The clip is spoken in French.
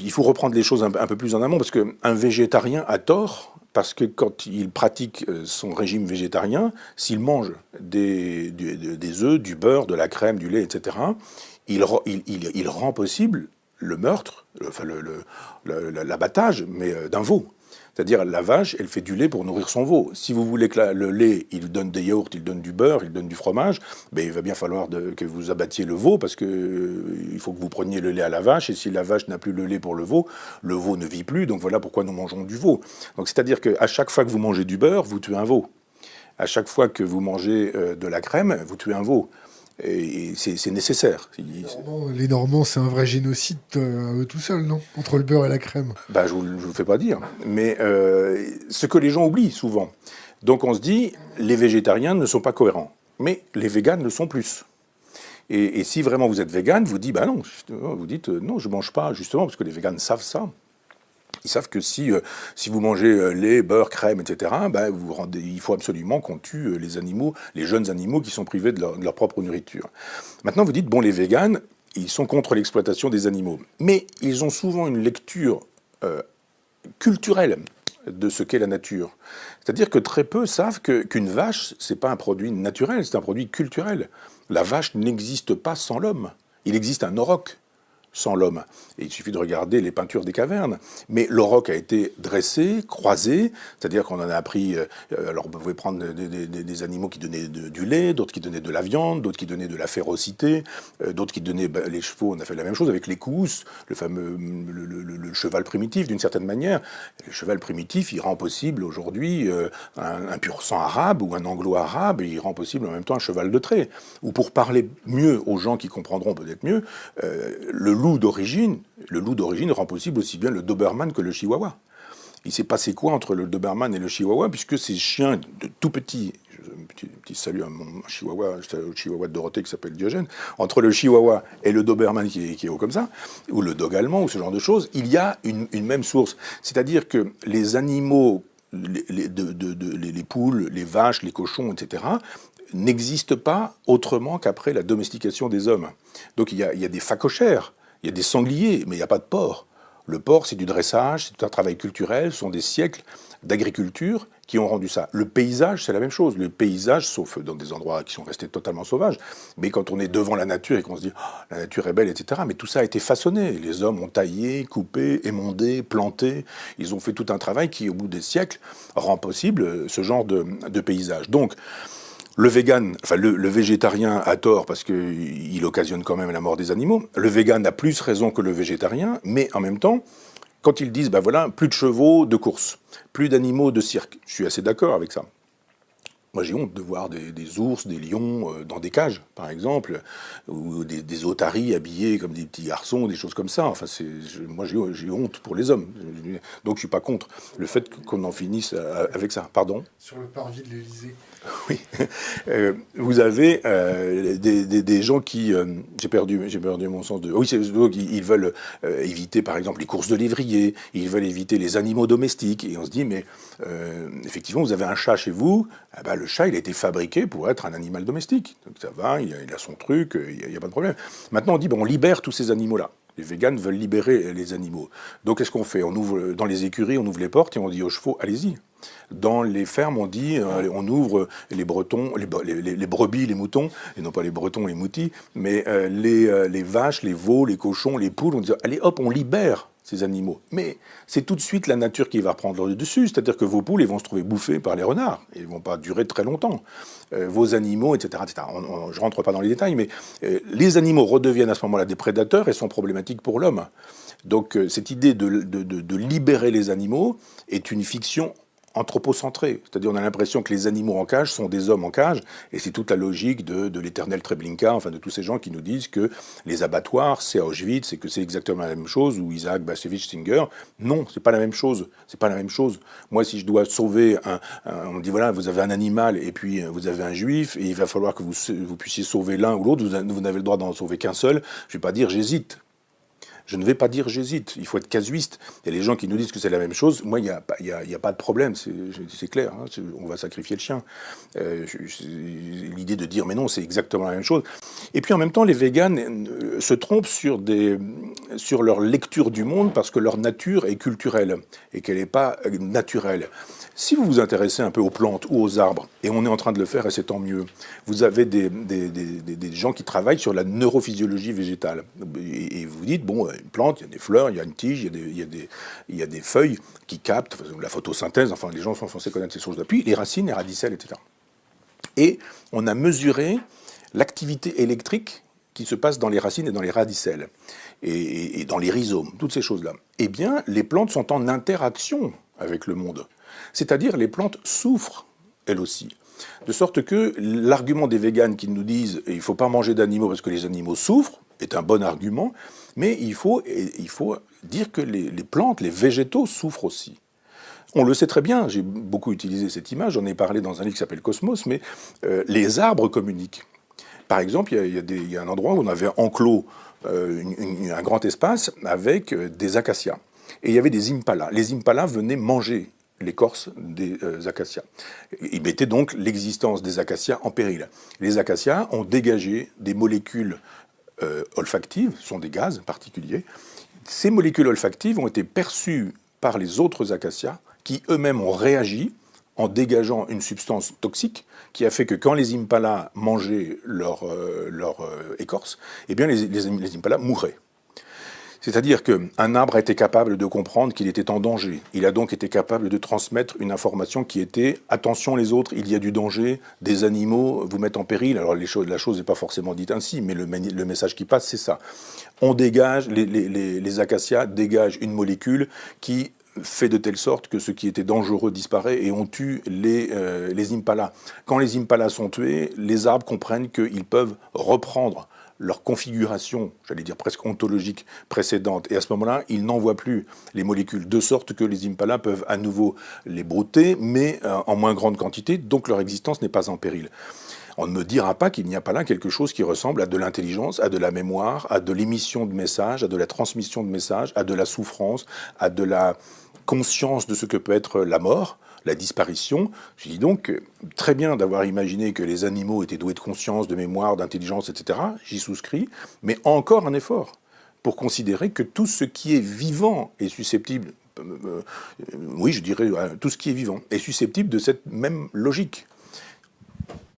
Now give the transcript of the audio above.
Il faut reprendre les choses un peu plus en amont, parce qu'un végétarien a tort, parce que quand il pratique son régime végétarien, s'il mange des œufs, du beurre, de la crème, du lait, etc., il rend possible le meurtre, enfin l'abattage, mais d'un veau. C'est-à-dire la vache, elle fait du lait pour nourrir son veau. Si vous voulez que le lait, il donne des yaourts, il donne du beurre, il donne du fromage, ben il va bien falloir que vous abattiez le veau parce que il faut que vous preniez le lait à la vache. Et si la vache n'a plus le lait pour le veau ne vit plus. Donc voilà pourquoi nous mangeons du veau. Donc c'est-à-dire qu'à chaque fois que vous mangez du beurre, vous tuez un veau. À chaque fois que vous mangez de la crème, vous tuez un veau. Et c'est nécessaire. Les Normands, c'est un vrai génocide à eux tout seuls, non? Entre le beurre et la crème. Bah, je ne vous le fais pas dire. Mais ce que les gens oublient souvent. Donc on se dit, les végétariens ne sont pas cohérents. Mais les véganes le sont plus. Et si vraiment vous êtes végane, vous dites, bah non, vous dites, non, je ne mange pas, justement, parce que les véganes savent ça. Ils savent que si vous mangez lait, beurre, crème, etc., ben, il faut absolument qu'on tue les animaux, les jeunes animaux qui sont privés de leur propre nourriture. Maintenant, vous dites, bon, les véganes, ils sont contre l'exploitation des animaux. Mais ils ont souvent une lecture culturelle de ce qu'est la nature. C'est-à-dire que très peu savent qu'une vache, c'est pas un produit naturel, c'est un produit culturel. La vache n'existe pas sans l'homme. Il existe un auroch sans l'homme. Et il suffit de regarder les peintures des cavernes. Mais l'auroch a été dressé, croisé, c'est-à-dire qu'on en a appris... alors vous pouvez prendre des animaux qui donnaient du lait, d'autres qui donnaient de la viande, d'autres qui donnaient de la férocité, d'autres qui donnaient... les chevaux, on a fait la même chose avec les cousses, le fameux le cheval primitif, d'une certaine manière. Le cheval primitif, il rend possible aujourd'hui un pur sang arabe ou un anglo-arabe, il rend possible en même temps un cheval de trait. Ou pour parler mieux aux gens qui comprendront peut-être mieux, le loup d'origine rend possible aussi bien le Doberman que le Chihuahua. Il s'est passé quoi entre le Doberman et le Chihuahua, puisque ces chiens de tout petits, un petit salut à mon Chihuahua, au Chihuahua de Dorothée qui s'appelle Diogène, entre le Chihuahua et le Doberman qui est haut comme ça, ou le dog allemand, ou ce genre de choses, il y a une même source. C'est-à-dire que les animaux, les poules, les vaches, les cochons, etc., n'existent pas autrement qu'après la domestication des hommes. Donc il y a des phacochères, il y a des sangliers, mais il n'y a pas de porc. Le porc, c'est du dressage, c'est un travail culturel, ce sont des siècles d'agriculture qui ont rendu ça. Le paysage, c'est la même chose. Le paysage, sauf dans des endroits qui sont restés totalement sauvages, mais quand on est devant la nature et qu'on se dit oh, la nature est belle, etc., mais tout ça a été façonné. Les hommes ont taillé, coupé, émondé, planté. Ils ont fait tout un travail qui, au bout des siècles, rend possible ce genre de paysage. Donc, le vegan, enfin le végétarien a tort parce qu'il occasionne quand même la mort des animaux. Le vegan a plus raison que le végétarien, mais en même temps, quand ils disent, ben voilà, plus de chevaux de course, plus d'animaux de cirque, je suis assez d'accord avec ça. Moi, j'ai honte de voir des ours, des lions dans des cages, par exemple, ou des otaries habillés comme des petits garçons, des choses comme ça. Enfin, moi, j'ai honte pour les hommes. Donc, je suis pas contre le fait qu'on en finisse avec ça. Pardon ? Sur le parvis de l'Élysée. Oui. Vous avez des gens qui... j'ai perdu mon sens de... Oui, ils veulent éviter, par exemple, les courses de lévrier, ils veulent éviter les animaux domestiques. Et on se dit, mais effectivement, vous avez un chat chez vous, ah ben, le chat, il a été fabriqué pour être un animal domestique. Donc ça va, il a son truc, il n'y a pas de problème. Maintenant, on dit, bon, on libère tous ces animaux-là. Les véganes veulent libérer les animaux. Donc, qu'est-ce qu'on fait ? On ouvre, dans les écuries, on ouvre les portes et on dit aux chevaux, allez-y. Dans les fermes, on dit, on ouvre les bretons, les brebis, les moutons, et non pas les bretons, les moutis, mais les vaches, les veaux, les cochons, les poules, on dit, allez hop, on libère ces animaux. Mais c'est tout de suite la nature qui va reprendre le dessus, c'est-à-dire que vos poules, ils vont se trouver bouffées par les renards, ils ne vont pas durer très longtemps. Vos animaux, etc., etc. Je ne rentre pas dans les détails, mais les animaux redeviennent à ce moment-là des prédateurs et sont problématiques pour l'homme. Donc cette idée de libérer les animaux est une fiction anthropocentré, c'est-à-dire on a l'impression que les animaux en cage sont des hommes en cage, et c'est toute la logique de l'éternel Treblinka, enfin de tous ces gens qui nous disent que les abattoirs c'est Auschwitz et que c'est exactement la même chose, ou Isaac Bashevis Singer. Non, c'est pas la même chose, c'est pas la même chose. Moi, si je dois sauver on me dit voilà, vous avez un animal et puis vous avez un juif, et il va falloir que vous puissiez sauver l'un ou l'autre, vous n'avez le droit d'en sauver qu'un seul, je vais pas dire j'hésite. Je ne vais pas dire j'hésite, il faut être casuiste. Il y a les gens qui nous disent que c'est la même chose. Moi, il n'y a pas de problème, c'est clair, hein, on va sacrifier le chien. L'idée de dire mais non, c'est exactement la même chose. Et puis en même temps, les véganes se trompent sur leur lecture du monde parce que leur nature est culturelle et qu'elle n'est pas naturelle. Si vous vous intéressez un peu aux plantes ou aux arbres, et on est en train de le faire et c'est tant mieux, vous avez des gens qui travaillent sur la neurophysiologie végétale. Et vous dites, bon, une plante, il y a des fleurs, il y a une tige, il y a des feuilles qui captent, la photosynthèse, enfin les gens sont censés connaître ces choses-là. Puis les racines, les radicelles, etc. Et on a mesuré l'activité électrique qui se passe dans les racines et dans les radicelles, et dans les rhizomes, toutes ces choses-là. Eh bien, les plantes sont en interaction avec le monde. C'est-à-dire les plantes souffrent, elles aussi. De sorte que l'argument des véganes qui nous disent il ne faut pas manger d'animaux parce que les animaux souffrent est un bon argument, mais il faut dire que les plantes, les végétaux souffrent aussi. On le sait très bien, j'ai beaucoup utilisé cette image, j'en ai parlé dans un livre qui s'appelle Cosmos, mais les arbres communiquent. Par exemple, il y a un endroit où on avait enclos un grand espace avec des acacias. Et il y avait des impalas. Les impalas venaient manger l'écorce des acacias. Ils mettaient donc l'existence des acacias en péril. Les acacias ont dégagé des molécules olfactives, ce sont des gaz particuliers. Ces molécules olfactives ont été perçues par les autres acacias qui eux-mêmes ont réagi en dégageant une substance toxique qui a fait que quand les impalas mangeaient leur écorce, eh bien les impalas mouraient. C'est-à-dire qu'un arbre a été capable de comprendre qu'il était en danger. Il a donc été capable de transmettre une information qui était « Attention les autres, il y a du danger, des animaux vous mettent en péril ». Alors la chose n'est pas forcément dite ainsi, mais le message qui passe, c'est ça. On dégage, les acacias dégagent une molécule qui fait de telle sorte que ce qui était dangereux disparaît et on tue les impalas. Quand les impalas sont tués, les arbres comprennent qu'ils peuvent reprendre leur configuration, j'allais dire presque ontologique, précédente. Et à ce moment-là, ils n'envoient plus les molécules, de sorte que les impalas peuvent à nouveau les brouter, mais en moins grande quantité, donc leur existence n'est pas en péril. On ne me dira pas qu'il n'y a pas là quelque chose qui ressemble à de l'intelligence, à de la mémoire, à de l'émission de messages, à de la transmission de messages, à de la souffrance, à de la conscience de ce que peut être la mort, la disparition. Je dis donc, très bien d'avoir imaginé que les animaux étaient doués de conscience, de mémoire, d'intelligence, etc. J'y souscris, mais encore un effort pour considérer que tout ce qui est vivant est susceptible, oui, je dirais, tout ce qui est vivant est susceptible de cette même logique.